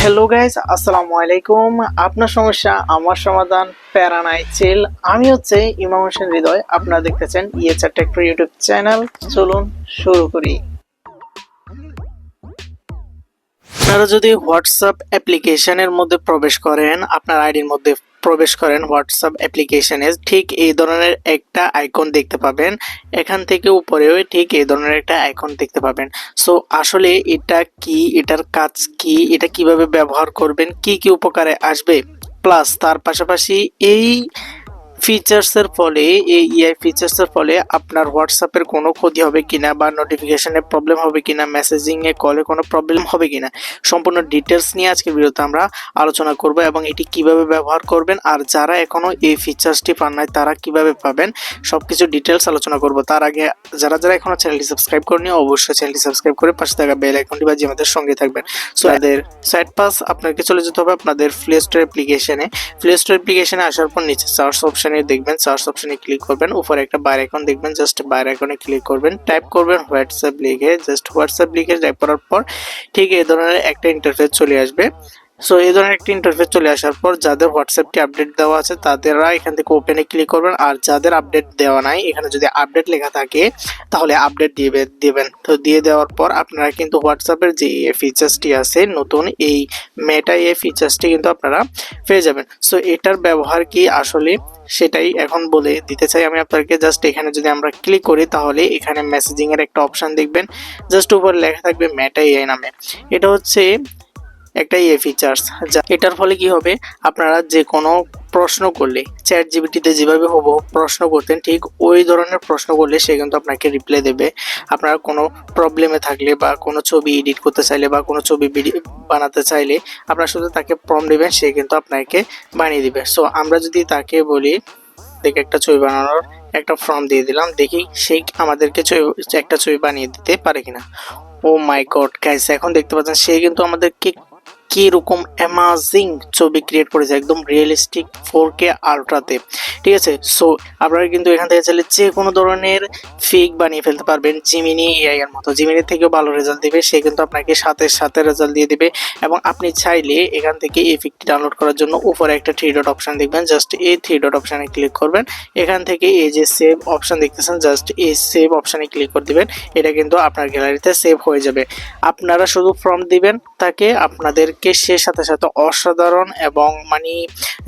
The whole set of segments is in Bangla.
হ্যালো গাইস, আসসালামু আলাইকুম। আপনার সমস্যা আমার সমাধান, প্যারা নাই চিল। আমি হচ্ছে ইমাম হোসেন হৃদয়। আপনারা দেখতেছেন ইয়েচার টেক ইউটিউব চ্যানেল। চলুন শুরু করি। আপনারা যদি হোয়াটসঅ্যাপ অ্যাপ্লিকেশনের মধ্যে প্রবেশ করেন, আপনার আইডির মধ্যে প্রবেশ করেন হোয়াটসঅ্যাপ অ্যাপ্লিকেশনে, ঠিক এই ধরনের একটা আইকন দেখতে পাবেন। এখান থেকে উপরেও ঠিক এই ধরনের একটা আইকন দেখতে পাবেন। সো আসলে এটা কি, এটার কাজ কি, এটা কিভাবে ব্যবহার করবেন, কি কি উপকারে আসবে, প্লাস তার পাশাপাশি এই ফিচার্সের ফলে, এই এআই ফিচার্সের ফলে আপনার হোয়াটসঅ্যাপের কোনো ক্ষতি হবে কিনা, বা নোটিফিকেশনে প্রবলেম হবে কিনা, মেসেজিংয়ে কলে কোনো প্রবলেম হবে কিনা, সম্পূর্ণ ডিটেলস নিয়ে আজকে ভিডিওতে আমরা আলোচনা করব এবং এটি কিভাবে ব্যবহার করবেন, আর যারা এখনো এই ফিচার্সটি পান নাই তারা কিভাবে পাবেন, সবকিছু ডিটেলস আলোচনা করব। তার আগে যারা এখনো চ্যানেলটি সাবস্ক্রাইব করেনি, অবশ্যই চ্যানেলটি সাবস্ক্রাইব করে পাশে থাকা বেল আইকনটি বাজিয়ে আমাদের সঙ্গে থাকবেন। সো আমাদের সাইট পাস আপনাকে চলে যেতে হবে আপনাদের প্লে স্টোর অ্যাপ্লিকেশনে। প্লে স্টোর অ্যাপ্লিকেশনে আসার পর নিচে সার্চ অপশনে দেখবেন, সার্চ অপশনে ক্লিক করবেন, উপরে একটা বার আইকন দেখবেন, জাস্ট বার আইকনে ক্লিক করবেন, টাইপ করবেন হোয়াটসঅ্যাপ লিখে, জাস্ট হোয়াটসঅ্যাপ লিখে টাইপ করার পর ঠিক এই ধরনের একটা ইন্টারফেস চলে আসবে। সো এই ধরনের একটা ইন্টারফেস চলে আসার পর যাদের হোয়াটসঅ্যাপটি আপডেট দেওয়া আছে তাদেরা এখান থেকে ওপেনে ক্লিক করবেন, আর যাদের আপডেট দেওয়া নাই, এখানে যদি আপডেট লেখা থাকে তাহলে আপডেট দিবেন। তো দিয়ে দেওয়ার পর আপনারা কিন্তু হোয়াটসঅ্যাপের যে ফিচার্সটি আছে নতুন, এই মেটা এই ফিচার্সটি কিন্তু আপনারা পেয়ে যাবেন। সো এটার ব্যবহার কি আসলে সেটাই এখন বলে দিতে চাই আমি আপনাদেরকে। জাস্ট এখানে যদি আমরা ক্লিক করি তাহলে এখানে মেসেজিং এর একটা অপশন দেখবেন, জাস্ট উপরে লেখা থাকবে মেটা এআই নামে। এটা হচ্ছে একটা ফিচার্স, এটার ফলে কি হবে, আপনারা যে কোনো প্রশ্ন করলে চ্যাট জিপিটিতে যেভাবে হুবহু প্রশ্ন করতেন, ঠিক ওই ধরনের প্রশ্ন করলে সে কিন্তু আপনাকে রিপ্লাই দেবে। আপনারা কোনো প্রবলেমে থাকলে বা কোনো ছবি এডিট করতে চাইলে বা কোনো ছবি বানাতে চাইলে আপনারা শুধু তাকে প্রম্পট দিবেন, সে কিন্তু আপনাকে বানিয়ে দিবে। সো আমরা যদি তাকে বলি দেখে একটা ছবি বানানোর একটা ফর্ম দিয়ে দিলাম, দেখি সে আমাদেরকে একটা ছবি বানিয়ে দিতে পারে কিনা। ও মাই গড গাইস, এখন দেখতে পাচ্ছেন সে কিন্তু আমাদেরকে কি রকম অ্যামাজিং ছবি ক্রিয়েট করেছে, একদম রিয়েলিস্টিক 4K আলট্রাতে। ঠিক আছে, সো আপনারা কিন্তু এখান থেকে চাইলে যে কোনো ধরনের ফেক বানিয়ে ফেলতে পারবেন জিমিনি এআই এর মতো। জিমিনি থেকেও ভালো রেজাল্ট দিবে, সে কিন্তু আপনাকে সাথে রেজাল্ট দিয়ে দিবে। এবং আপনি চাইলে এখান থেকে এই ফেকটি ডাউনলোড করার জন্য উপরে একটা 3 ডট অপশন দেখবেন, জাস্ট এই 3 ডট অপশনে ক্লিক করবেন। এখান থেকে এই যে সেভ অপশন দেখতেছেন, জাস্ট এই সেভ অপশনে ক্লিক করে দিবেন। এটা কিন্তু আপনার গ্যালারিতে সেভ হয়ে যাবে। আপনারা শুধু ফর্ম দিবেন তাকে, আপনাদেরকে সে সাথে অসাধারণ এবং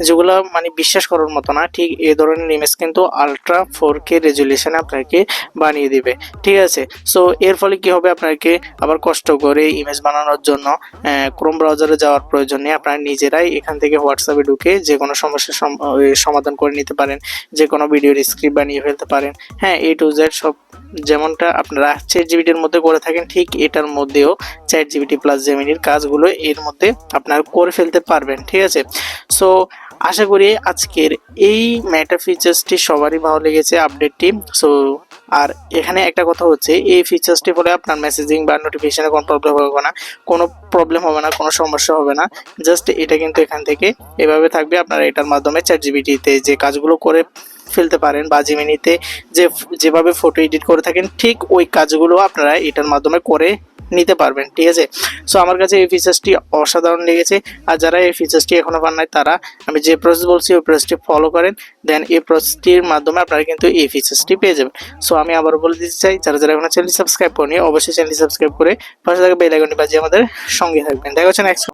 যেগুলো বিশ্বাস করার মতো না, ঠিক এই ধরনের ইমেজ কিন্তু আলট্রা 4K রেজুলেশনে আপনাকে বানিয়ে দিবে। ঠিক আছে, সো এর ফলে কি হবে, আপনাকে আবার কষ্ট করে ইমেজ বানানোর জন্য ক্রোম ব্রাউজারে যাওয়ার প্রয়োজন নেই। আপনারা নিজেরাই এখান থেকে হোয়াটসঅ্যাপে ঢুকে যে কোনো সমস্যার সমাধান করে নিতে পারেন, যে কোনো ভিডিওর স্ক্রিপ্ট বানিয়ে ফেলতে পারেন। হ্যাঁ, A to Z সব যেমনটা আপনারা চ্যাট জিপিটির মধ্যে করে থাকেন, ঠিক এটার মধ্যেও চ্যাট জিপিটি প্লাস জেমিনির কাজগুলো এর মধ্যে আপনারা করে ফেলতে পারবেন। ঠিক আছে, সো আশা করি আজকের এই মেটা ফিচার্সটি সবারই ভালো লেগেছে, আপডেটটি। সো আর এখানে একটা কথা হচ্ছে, এই ফিচার্সটি ফলে আপনার মেসেজিং বা নোটিফিকেশনে কোনো প্রবলেম হবে না, কোনো সমস্যা হবে না। জাস্ট এটা কিন্তু এখান থেকে এভাবে থাকবে। আপনারা এটার মাধ্যমে চ্যাট জিপিটিতে যে কাজগুলো করে ফেলতে পারেন বা জিমিনিতে যেভাবে ফটো এডিট করে থাকেন, ঠিক ওই কাজগুলো আপনারা এটার মাধ্যমে করে নিতে পারবেন। ঠিক আছে, সো আমার কাছে এই ফিচার্সটি অসাধারণ লেগেছে। আর যারা এই ফিচার্সটি এখনো পান নাই তারা আমি যে প্রসেস বলছি ওই প্রসেসটি ফলো করেন, দেন এই প্রসেসটির মাধ্যমে আপনারা কিন্তু এই ফিচার্সটি পেয়ে যাবেন। সো আমি আবার বলে দিতে চাই, যারা এখনো চ্যানেলটি সাবস্ক্রাইব করেনি অবশ্যই চ্যানেলটি সাবস্ক্রাইব করে পাশে থাকা বেল আইকনটি বাজিয়ে আমাদের সঙ্গে থাকবেন। দেখা হচ্ছে নেক্সট